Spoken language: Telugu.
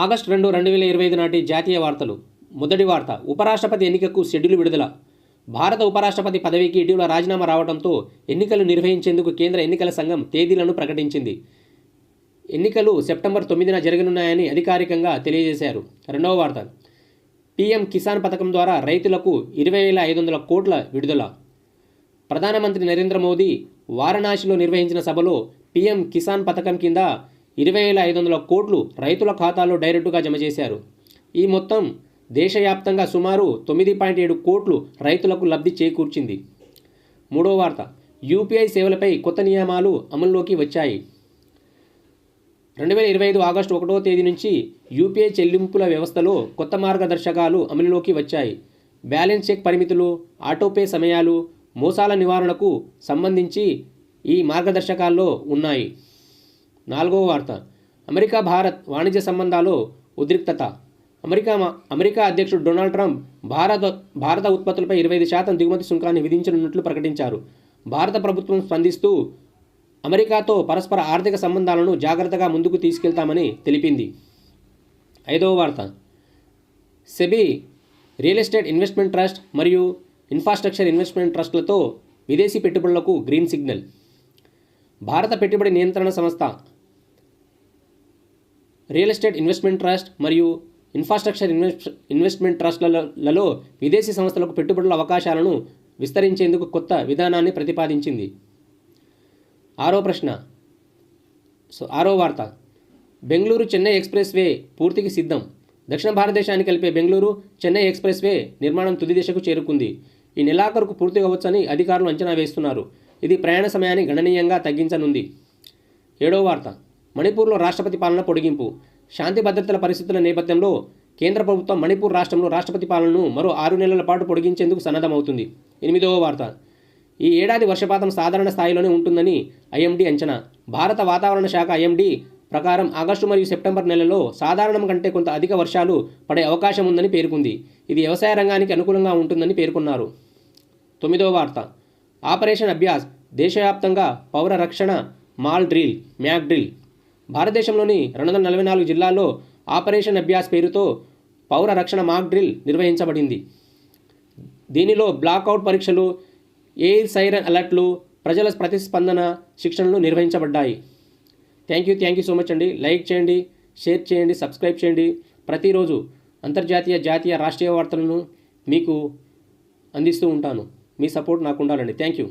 ఆగస్టు 2, 2025 నాటి జాతీయ వార్తలు. మొదటి వార్త, ఉపరాష్ట్రపతి ఎన్నికకు షెడ్యూల్ విడుదల. భారత ఉపరాష్ట్రపతి పదవికి ఇటీవల రాజీనామా రావడంతో ఎన్నికలు నిర్వహించేందుకు కేంద్ర ఎన్నికల సంఘం తేదీలను ప్రకటించింది. ఎన్నికలు సెప్టెంబర్ 9న జరగనున్నాయని అధికారికంగా తెలియజేశారు. రెండవ వార్త, పీఎం కిసాన్ పథకం ద్వారా రైతులకు 20,500 కోట్ల విడుదల. ప్రధానమంత్రి నరేంద్ర మోదీ వారణాసిలో నిర్వహించిన సభలో పీఎం కిసాన్ పథకం కింద 20,500 కోట్లు రైతుల ఖాతాల్లో డైరెక్టుగా జమ చేశారు. ఈ మొత్తం దేశవ్యాప్తంగా సుమారు 9.7 కోట్లు రైతులకు లబ్ధి చేకూర్చింది. మూడో వార్త, యూపీఐ సేవలపై కొత్త నియమాలు అమల్లోకి వచ్చాయి. 2025 ఆగస్టు 1వ తేదీ నుంచి యూపీఐ చెల్లింపుల వ్యవస్థలో కొత్త మార్గదర్శకాలు అమలులోకి వచ్చాయి. బ్యాలెన్స్ చెక్ పరిమితులు, ఆటోపే సమయాలు, మోసాల నివారణకు సంబంధించి ఈ మార్గదర్శకాల్లో ఉన్నాయి. నాలుగవ వార్త, అమెరికా భారత్ వాణిజ్య సంబంధాల్లో ఉద్రిక్తత. అమెరికా అధ్యక్షుడు డొనాల్డ్ ట్రంప్ భారత ఉత్పత్తులపై 25% దిగుమతి సుంకాన్ని విధించనున్నట్లు ప్రకటించారు. భారత ప్రభుత్వం స్పందిస్తూ అమెరికాతో పరస్పర ఆర్థిక సంబంధాలను జాగ్రత్తగా ముందుకు తీసుకెళ్తామని తెలిపింది. ఐదవ వార్త, SEBI real estate investment trust మరియు ఇన్ఫ్రాస్ట్రక్చర్ ఇన్వెస్ట్మెంట్ ట్రస్ట్లతో విదేశీ పెట్టుబడులకు గ్రీన్ సిగ్నల్. భారత పెట్టుబడి నియంత్రణ సంస్థ రియల్ ఎస్టేట్ ఇన్వెస్ట్మెంట్ ట్రస్ట్ మరియు ఇన్ఫ్రాస్ట్రక్చర్ ఇన్వెస్ట్మెంట్ ట్రస్ట్లలో విదేశీ సంస్థలకు పెట్టుబడుల అవకాశాలను విస్తరించేందుకు కొత్త విధానాన్ని ప్రతిపాదించింది. ఆరో వార్త, బెంగళూరు చెన్నై ఎక్స్ప్రెస్ వే పూర్తికి సిద్ధం. దక్షిణ భారతదేశాన్ని కలిపే బెంగళూరు చెన్నై ఎక్స్ప్రెస్ వే నిర్మాణం తుది దశకు చేరుకుంది. ఈ నెలాఖరుకు పూర్తి కావచ్చని అధికారులు అంచనా వేస్తున్నారు. ఇది ప్రయాణ సమయాన్ని గణనీయంగా తగ్గించనుంది. ఏడవ వార్త, మణిపూర్లో రాష్ట్రపతి పాలన పొడిగింపు. శాంతి భద్రతల పరిస్థితుల నేపథ్యంలో కేంద్ర ప్రభుత్వం మణిపూర్ రాష్ట్రంలో రాష్ట్రపతి పాలనను మరో 6 నెలల పాటు పొడిగించేందుకు సన్నద్ధమవుతుంది. ఎనిమిదవ వార్త, ఈ ఏడాది వర్షపాతం సాధారణ స్థాయిలోనే ఉంటుందని ఐఎండీ అంచనా. భారత వాతావరణ శాఖ ఐఎండీ ప్రకారం ఆగస్టు మరియు సెప్టెంబర్ నెలలో సాధారణం కంటే కొంత అధిక వర్షాలు పడే అవకాశం ఉందని పేర్కొంది. ఇది వ్యవసాయ రంగానికి అనుకూలంగా ఉంటుందని పేర్కొన్నారు. తొమ్మిదవ వార్త, ఆపరేషన్ అభ్యాస్. దేశవ్యాప్తంగా పౌర రక్షణ మ్యాక్ డ్రిల్. భారతదేశంలోని 244 జిల్లాల్లో ఆపరేషన్ అభ్యాస్ పేరుతో పౌర రక్షణ మాక్ డ్రిల్ నిర్వహించబడింది. దీనిలో బ్లాక్అవుట్ పరీక్షలు, ఎయిర్ సైరన్ అలర్ట్లు, ప్రజల ప్రతిస్పందన శిక్షణలు నిర్వహించబడ్డాయి. థ్యాంక్ యూ సో మచ్ అండి. లైక్ చేయండి, షేర్ చేయండి, సబ్స్క్రైబ్ చేయండి. ప్రతిరోజు అంతర్జాతీయ, జాతీయ, రాష్ట్రీయ వార్తలను మీకు అందిస్తూ ఉంటాను. మీ సపోర్ట్ నాకు ఉండాలండి. Thank you.